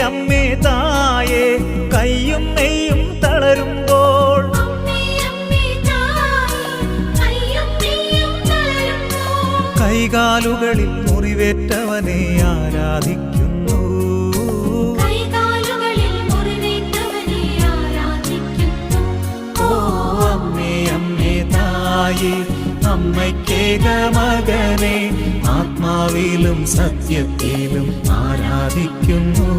അമ്മേ തായേ കയ്യും നെയ്യും തളരുമ്പോൾ കൈകാലുകളിൽ മുറിവേറ്റവനെ ആരാധിക്കുന്നു. ഓ അമ്മേ അമ്മേ തായേ അമ്മയ്ക്കേക മകനെ ആത്മാവിലും സത്യത്തിലും ആരാധിക്കുന്നു.